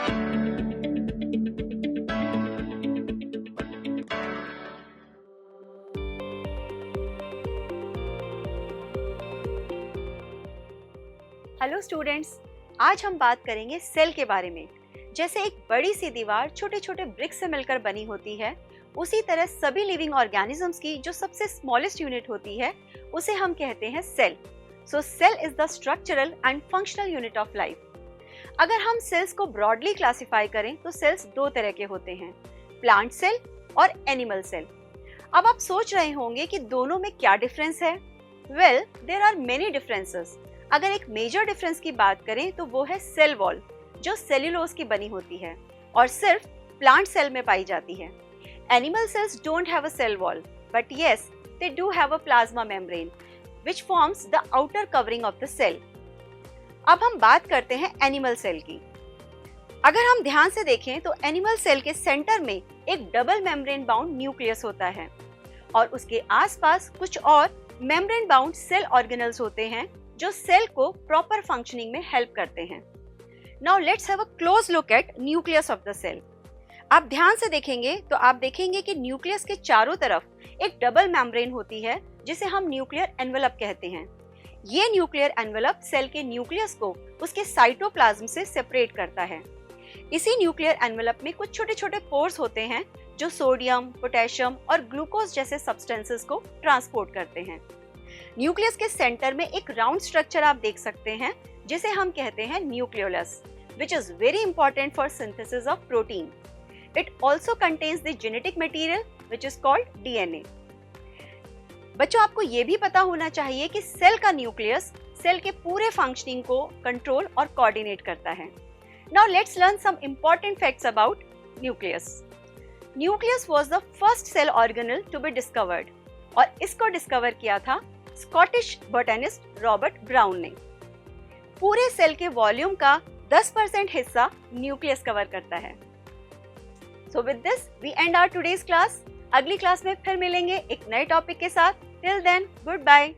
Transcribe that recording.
Hello students, आज हम बात करेंगे सेल के बारे में। जैसे एक बड़ी सी दीवार छोटे छोटे ब्रिक्स से मिलकर बनी होती है, उसी तरह सभी लिविंग ऑर्गेनिजम्स की जो सबसे स्मॉलेस्ट यूनिट होती है उसे हम कहते हैं cell. So cell is the structural and functional unit of life. अगर हम सेल्स को ब्रॉडली क्लासिफाई करें तो सेल्स दो तरह के होते हैं, प्लांट सेल और एनिमल सेल। अब आप सोच रहे होंगे कि दोनों में क्या डिफरेंस है। Well, there are many differences. अगर एक मेजर डिफरेंस की बात करें तो वो है सेल वॉल, जो सेल्यूलोज की बनी होती है और सिर्फ प्लांट सेल में पाई जाती है। Animal cells don't have a cell wall, but yes they do have a plasma membrane which forms the outer covering of the cell. अब हम बात करते हैं एनिमल सेल की। अगर हम ध्यान से देखें तो एनिमल सेल के सेंटर में एक डबल मेम्ब्रेन बाउंड न्यूक्लियस होता है और उसके आसपास कुछ और मेम्ब्रेन बाउंड सेल ऑर्गेनल्स होते हैं जो सेल को प्रॉपर फंक्शनिंग में हेल्प करते हैं। Now let's have a close look at nucleus of the cell. आप ध्यान से देखेंगे तो आप देखेंगे कि न्यूक्लियस के चारों तरफ एक डबल मेम्ब्रेन होती है जिसे हम न्यूक्लियर एनवेलप कहते हैं। ये न्यूक्लियर एनवेलप सेल के न्यूक्लियस को उसके साइटोप्लाज्म से सेपरेट करता है। इसी न्यूक्लियर एनवेलप में कुछ छोटे छोटे पोर्स होते हैं जो सोडियम, पोटेशियम और ग्लूकोज जैसे सब्सटेंसेस को ट्रांसपोर्ट करते हैं। न्यूक्लियस के सेंटर में एक राउंड स्ट्रक्चर आप देख सकते हैं जिसे हम कहते हैं nucleolus, which is very important for synthesis of protein. It also contains the genetic material which is called DNA. बच्चों, आपको ये भी पता होना चाहिए कि सेल का न्यूक्लियस सेल के पूरे फंक्शनिंग को कंट्रोल और कोऑर्डिनेट करता है। Now let's learn some important facts about nucleus. Nucleus was the first cell organelle to be discovered और इसको डिस्कवर किया था स्कॉटिश बॉटनिस्ट रॉबर्ट ब्राउन ने। पूरे सेल के वॉल्यूम का 10% हिस्सा न्यूक्लियस कवर करता है। So with this we end our today's class. अगली क्लास में फिर मिलेंगे एक नए टॉपिक के साथ। Till then, good bye.